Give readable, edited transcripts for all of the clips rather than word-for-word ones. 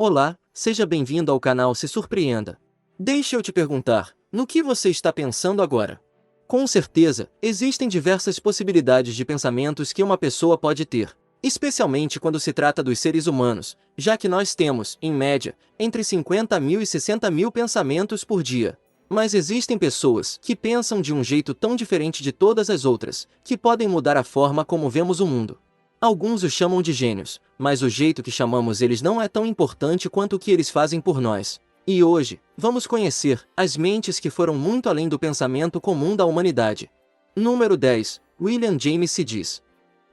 Olá, seja bem-vindo ao canal Se Surpreenda. Deixa eu te perguntar, no que você está pensando agora? Com certeza, existem diversas possibilidades de pensamentos que uma pessoa pode ter, especialmente quando se trata dos seres humanos, já que nós temos, em média, entre 50 mil e 60 mil pensamentos por dia. Mas existem pessoas que pensam de um jeito tão diferente de todas as outras, que podem mudar a forma como vemos o mundo. Alguns os chamam de gênios, mas o jeito que chamamos eles não é tão importante quanto o que eles fazem por nós. E hoje, vamos conhecer as mentes que foram muito além do pensamento comum da humanidade. Número 10. William James se diz.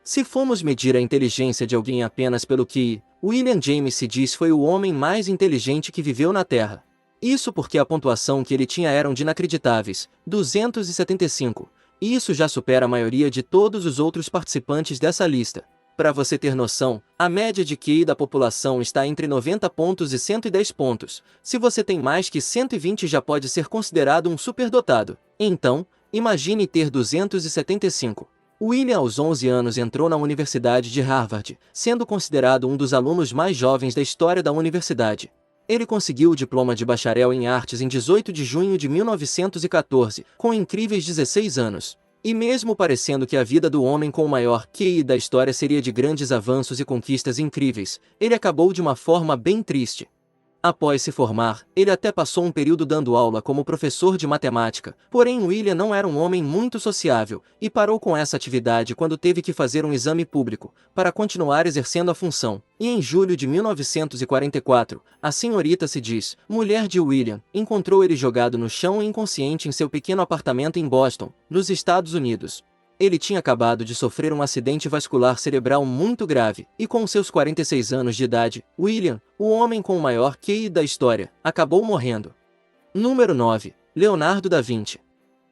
Se formos medir a inteligência de alguém apenas pelo QI, William James se diz foi o homem mais inteligente que viveu na Terra. Isso porque a pontuação que ele tinha eram de inacreditáveis, 275, e isso já supera a maioria de todos os outros participantes dessa lista. Para você ter noção, a média de QI da população está entre 90 pontos e 110 pontos. Se você tem mais que 120 já pode ser considerado um superdotado. Então, imagine ter 275. William aos 11 anos entrou na Universidade de Harvard, sendo considerado um dos alunos mais jovens da história da universidade. Ele conseguiu o diploma de bacharel em artes em 18 de junho de 1914, com incríveis 16 anos. E mesmo parecendo que a vida do homem com o maior QI da história seria de grandes avanços e conquistas incríveis, ele acabou de uma forma bem triste. Após se formar, ele até passou um período dando aula como professor de matemática, porém William não era um homem muito sociável, e parou com essa atividade quando teve que fazer um exame público, para continuar exercendo a função. E em julho de 1944, a senhorita se diz, mulher de William, encontrou ele jogado no chão inconsciente em seu pequeno apartamento em Boston, nos Estados Unidos. Ele tinha acabado de sofrer um acidente vascular cerebral muito grave, e com seus 46 anos de idade, William, o homem com o maior QI da história, acabou morrendo. Número 9. Leonardo da Vinci.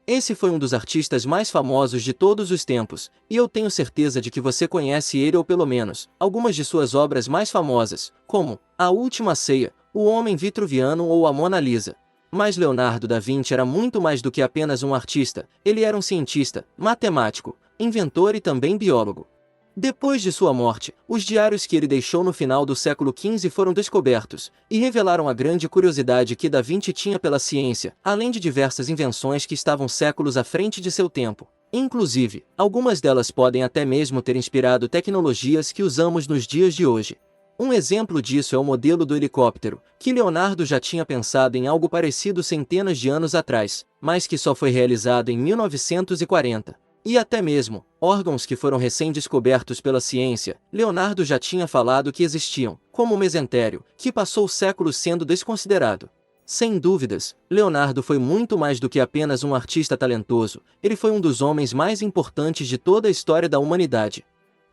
Esse foi um dos artistas mais famosos de todos os tempos, e eu tenho certeza de que você conhece ele ou pelo menos, algumas de suas obras mais famosas, como A Última Ceia, O Homem Vitruviano ou A Mona Lisa. Mas Leonardo da Vinci era muito mais do que apenas um artista, ele era um cientista, matemático, inventor e também biólogo. Depois de sua morte, os diários que ele deixou no final do século XV foram descobertos, e revelaram a grande curiosidade que da Vinci tinha pela ciência, além de diversas invenções que estavam séculos à frente de seu tempo. Inclusive, algumas delas podem até mesmo ter inspirado tecnologias que usamos nos dias de hoje. Um exemplo disso é o modelo do helicóptero, que Leonardo já tinha pensado em algo parecido centenas de anos atrás, mas que só foi realizado em 1940. E até mesmo, órgãos que foram recém-descobertos pela ciência, Leonardo já tinha falado que existiam, como o mesentério, que passou séculos sendo desconsiderado. Sem dúvidas, Leonardo foi muito mais do que apenas um artista talentoso, ele foi um dos homens mais importantes de toda a história da humanidade.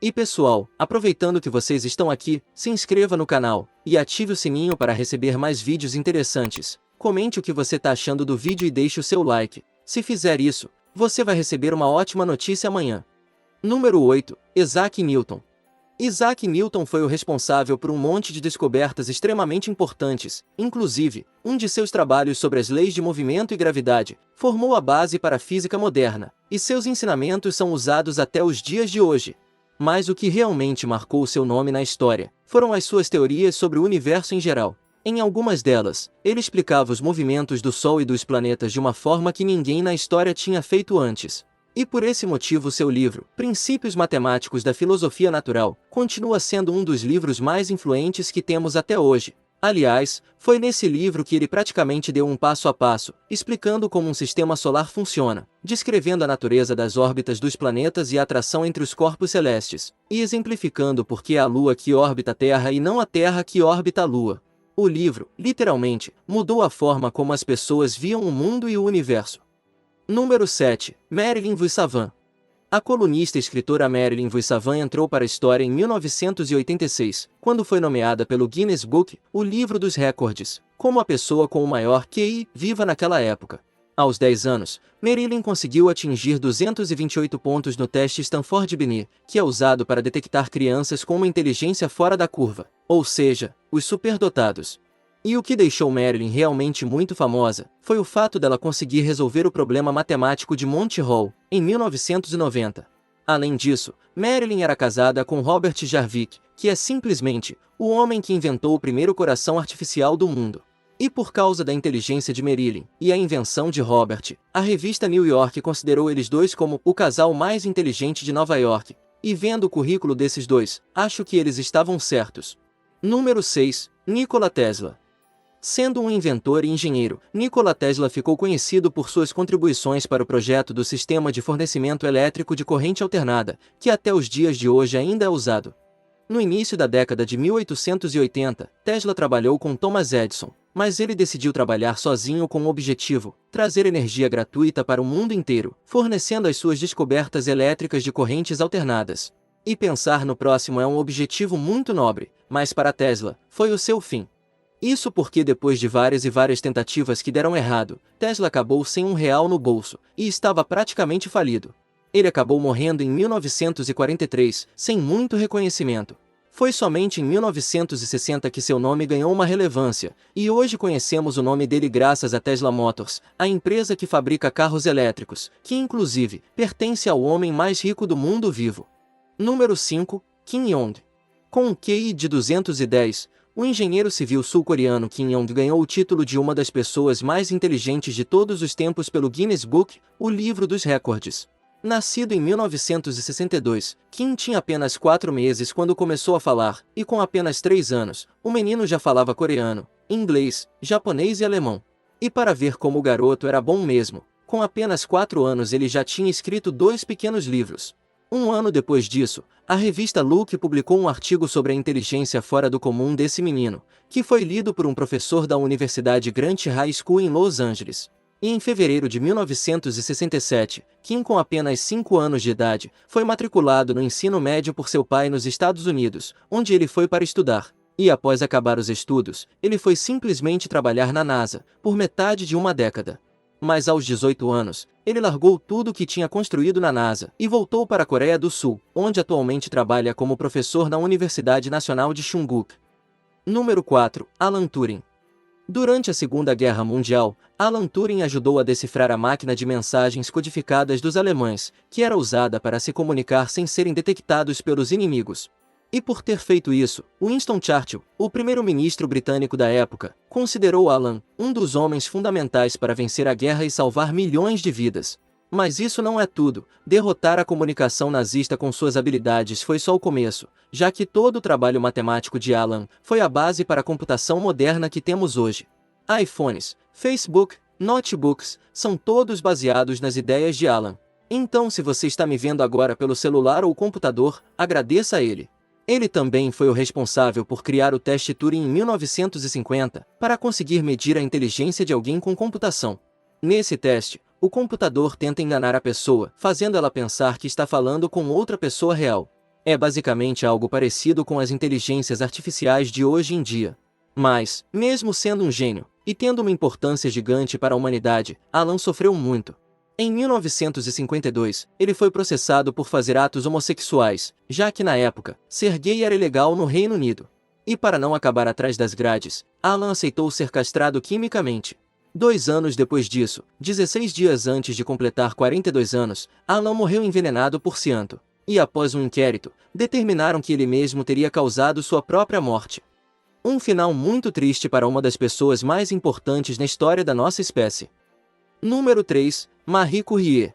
E pessoal, aproveitando que vocês estão aqui, se inscreva no canal, e ative o sininho para receber mais vídeos interessantes. Comente o que você está achando do vídeo e deixe o seu like. Se fizer isso, você vai receber uma ótima notícia amanhã. Número 8. Isaac Newton. Isaac Newton foi o responsável por um monte de descobertas extremamente importantes, inclusive, um de seus trabalhos sobre as leis de movimento e gravidade, formou a base para a física moderna, e seus ensinamentos são usados até os dias de hoje. Mas o que realmente marcou seu nome na história foram as suas teorias sobre o universo em geral. Em algumas delas, ele explicava os movimentos do Sol e dos planetas de uma forma que ninguém na história tinha feito antes. E por esse motivo seu livro, Princípios Matemáticos da Filosofia Natural, continua sendo um dos livros mais influentes que temos até hoje. Aliás, foi nesse livro que ele praticamente deu um passo a passo, explicando como um sistema solar funciona, descrevendo a natureza das órbitas dos planetas e a atração entre os corpos celestes, e exemplificando por que é a Lua que orbita a Terra e não a Terra que orbita a Lua. O livro, literalmente, mudou a forma como as pessoas viam o mundo e o universo. Número 7. Marilyn Vuissavant. A colunista e escritora Marilyn Vuissavant entrou para a história em 1986, quando foi nomeada pelo Guinness Book, o livro dos recordes, como a pessoa com o maior QI viva naquela época. Aos 10 anos, Marilyn conseguiu atingir 228 pontos no teste Stanford-Binet, que é usado para detectar crianças com uma inteligência fora da curva, ou seja, os superdotados. E o que deixou Marilyn realmente muito famosa foi o fato dela conseguir resolver o problema matemático de Monty Hall, em 1990. Além disso, Marilyn era casada com Robert Jarvik, que é simplesmente o homem que inventou o primeiro coração artificial do mundo. E por causa da inteligência de Marilyn e a invenção de Robert, a revista New York considerou eles dois como o casal mais inteligente de Nova York. E vendo o currículo desses dois, acho que eles estavam certos. Número 6. Nikola Tesla. Sendo um inventor e engenheiro, Nikola Tesla ficou conhecido por suas contribuições para o projeto do sistema de fornecimento elétrico de corrente alternada, que até os dias de hoje ainda é usado. No início da década de 1880, Tesla trabalhou com Thomas Edison, mas ele decidiu trabalhar sozinho com o objetivo, trazer energia gratuita para o mundo inteiro, fornecendo as suas descobertas elétricas de correntes alternadas. E pensar no próximo é um objetivo muito nobre, mas para Tesla, foi o seu fim. Isso porque depois de várias e várias tentativas que deram errado, Tesla acabou sem R$ 1 no bolso, e estava praticamente falido. Ele acabou morrendo em 1943, sem muito reconhecimento. Foi somente em 1960 que seu nome ganhou uma relevância, e hoje conhecemos o nome dele graças a Tesla Motors, a empresa que fabrica carros elétricos, que inclusive, pertence ao homem mais rico do mundo vivo. Número 5. Kim Yong. Com um QI de 210, o engenheiro civil sul-coreano Kim Yong ganhou o título de uma das pessoas mais inteligentes de todos os tempos pelo Guinness Book, o livro dos recordes. Nascido em 1962, Kim tinha apenas 4 meses quando começou a falar, e com apenas 3 anos, o menino já falava coreano, inglês, japonês e alemão. E para ver como o garoto era bom mesmo, com apenas 4 anos ele já tinha escrito 2 pequenos livros. Um ano depois disso, a revista Look publicou um artigo sobre a inteligência fora do comum desse menino, que foi lido por um professor da Universidade Grant High School em Los Angeles. E em fevereiro de 1967, Kim, com apenas 5 anos de idade, foi matriculado no ensino médio por seu pai nos Estados Unidos, onde ele foi para estudar. E após acabar os estudos, ele foi simplesmente trabalhar na NASA, por metade de uma década. Mas aos 18 anos, ele largou tudo o que tinha construído na NASA e voltou para a Coreia do Sul, onde atualmente trabalha como professor na Universidade Nacional de Chungguk. Número 4. Alan Turing. Durante a Segunda Guerra Mundial, Alan Turing ajudou a decifrar a máquina de mensagens codificadas dos alemães, que era usada para se comunicar sem serem detectados pelos inimigos. E por ter feito isso, Winston Churchill, o primeiro-ministro britânico da época, considerou Alan um dos homens fundamentais para vencer a guerra e salvar milhões de vidas. Mas isso não é tudo. Derrotar a comunicação nazista com suas habilidades foi só o começo, já que todo o trabalho matemático de Alan foi a base para a computação moderna que temos hoje. iPhones, Facebook, notebooks, são todos baseados nas ideias de Alan. Então, se você está me vendo agora pelo celular ou computador, agradeça a ele. Ele também foi o responsável por criar o teste Turing em 1950, para conseguir medir a inteligência de alguém com computação. Nesse teste, o computador tenta enganar a pessoa, fazendo ela pensar que está falando com outra pessoa real. É basicamente algo parecido com as inteligências artificiais de hoje em dia. Mas, mesmo sendo um gênio, e tendo uma importância gigante para a humanidade, Alan sofreu muito. Em 1952, ele foi processado por fazer atos homossexuais, já que na época, ser gay era ilegal no Reino Unido. E para não acabar atrás das grades, Alan aceitou ser castrado quimicamente. 2 anos depois disso, 16 dias antes de completar 42 anos, Alan morreu envenenado por cianto. E após um inquérito, determinaram que ele mesmo teria causado sua própria morte. Um final muito triste para uma das pessoas mais importantes na história da nossa espécie. Número 3. Marie Curie.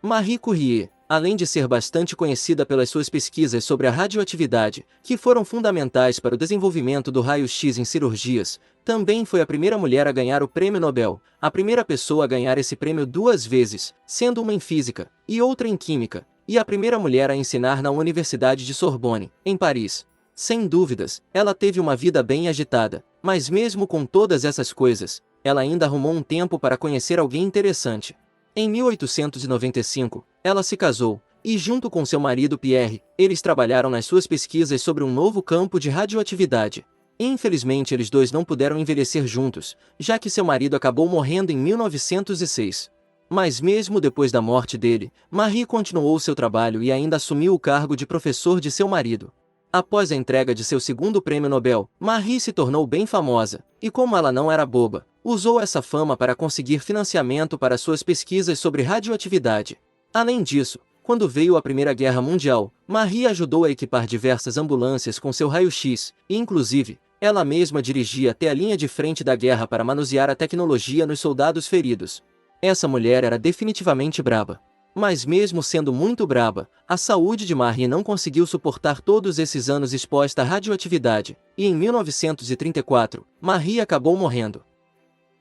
Marie Curie, além de ser bastante conhecida pelas suas pesquisas sobre a radioatividade, que foram fundamentais para o desenvolvimento do raio-x em cirurgias, também foi a primeira mulher a ganhar o Prêmio Nobel, a primeira pessoa a ganhar esse prêmio 2 vezes, sendo uma em física e outra em química, e a primeira mulher a ensinar na Universidade de Sorbonne, em Paris. Sem dúvidas, ela teve uma vida bem agitada, mas mesmo com todas essas coisas, ela ainda arrumou um tempo para conhecer alguém interessante. Em 1895, ela se casou, e junto com seu marido Pierre, eles trabalharam nas suas pesquisas sobre um novo campo de radioatividade. Infelizmente eles dois não puderam envelhecer juntos, já que seu marido acabou morrendo em 1906. Mas mesmo depois da morte dele, Marie continuou seu trabalho e ainda assumiu o cargo de professor de seu marido. Após a entrega de seu segundo prêmio Nobel, Marie se tornou bem famosa, e como ela não era boba, usou essa fama para conseguir financiamento para suas pesquisas sobre radioatividade. Além disso, Quando veio a Primeira Guerra Mundial, Marie ajudou a equipar diversas ambulâncias com seu raio-x, e inclusive, ela mesma dirigia até a linha de frente da guerra para manusear a tecnologia nos soldados feridos. Essa mulher era definitivamente braba. Mas mesmo sendo muito braba, a saúde de Marie não conseguiu suportar todos esses anos exposta à radioatividade, e em 1934, Marie acabou morrendo.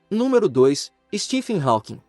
Número 2. Stephen Hawking.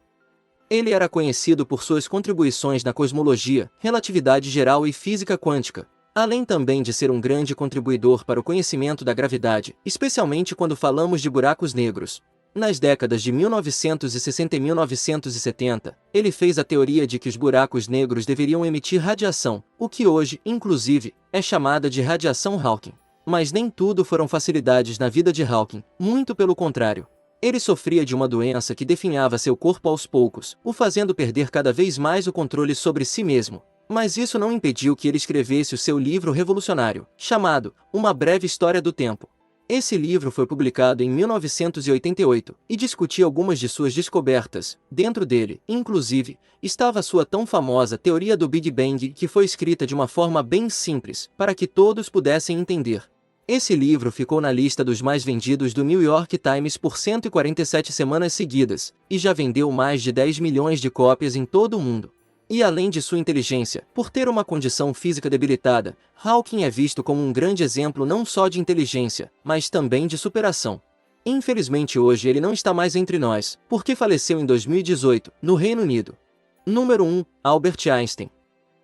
Ele era conhecido por suas contribuições na cosmologia, relatividade geral e física quântica, além também de ser um grande contribuidor para o conhecimento da gravidade, especialmente quando falamos de buracos negros. Nas décadas de 1960 e 1970, ele fez a teoria de que os buracos negros deveriam emitir radiação, o que hoje, inclusive, é chamada de radiação Hawking. Mas nem tudo foram facilidades na vida de Hawking, muito pelo contrário. Ele sofria de uma doença que definhava seu corpo aos poucos, o fazendo perder cada vez mais o controle sobre si mesmo. Mas isso não impediu que ele escrevesse o seu livro revolucionário, chamado Uma Breve História do Tempo. Esse livro foi publicado em 1988 e discutia algumas de suas descobertas. Dentro dele, inclusive, estava a sua tão famosa teoria do Big Bang, que foi escrita de uma forma bem simples, para que todos pudessem entender. Esse livro ficou na lista dos mais vendidos do New York Times por 147 semanas seguidas, e já vendeu mais de 10 milhões de cópias em todo o mundo. E além de sua inteligência, por ter uma condição física debilitada, Hawking é visto como um grande exemplo não só de inteligência, mas também de superação. Infelizmente hoje ele não está mais entre nós, porque faleceu em 2018, no Reino Unido. Número 1. Albert Einstein.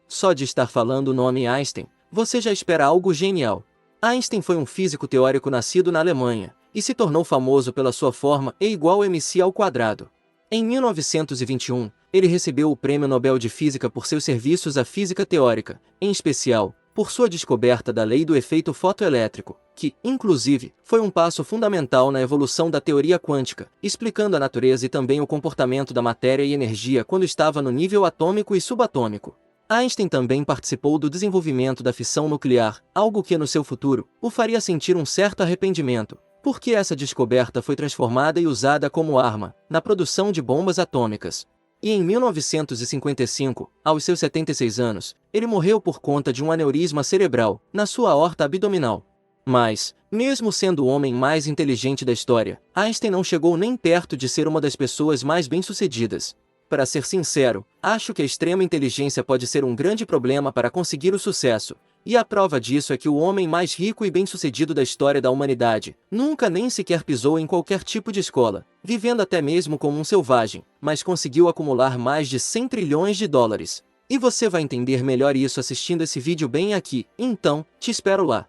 Só de estar falando o nome Einstein, você já espera algo genial. Einstein foi um físico teórico nascido na Alemanha, e se tornou famoso pela sua forma E igual mc ao quadrado. Em 1921, ele recebeu o Prêmio Nobel de Física por seus serviços à física teórica, em especial, por sua descoberta da lei do efeito fotoelétrico, que, inclusive, foi um passo fundamental na evolução da teoria quântica, explicando a natureza e também o comportamento da matéria e energia quando estava no nível atômico e subatômico. Einstein também participou do desenvolvimento da fissão nuclear, algo que no seu futuro o faria sentir um certo arrependimento, porque essa descoberta foi transformada e usada como arma na produção de bombas atômicas. E em 1955, aos seus 76 anos, ele morreu por conta de um aneurisma cerebral na sua aorta abdominal. Mas, mesmo sendo o homem mais inteligente da história, Einstein não chegou nem perto de ser uma das pessoas mais bem-sucedidas. Para ser sincero, acho que a extrema inteligência pode ser um grande problema para conseguir o sucesso, e a prova disso é que o homem mais rico e bem-sucedido da história da humanidade nunca nem sequer pisou em qualquer tipo de escola, vivendo até mesmo como um selvagem, mas conseguiu acumular mais de 100 trilhões de dólares. E você vai entender melhor isso assistindo esse vídeo bem aqui, então, te espero lá.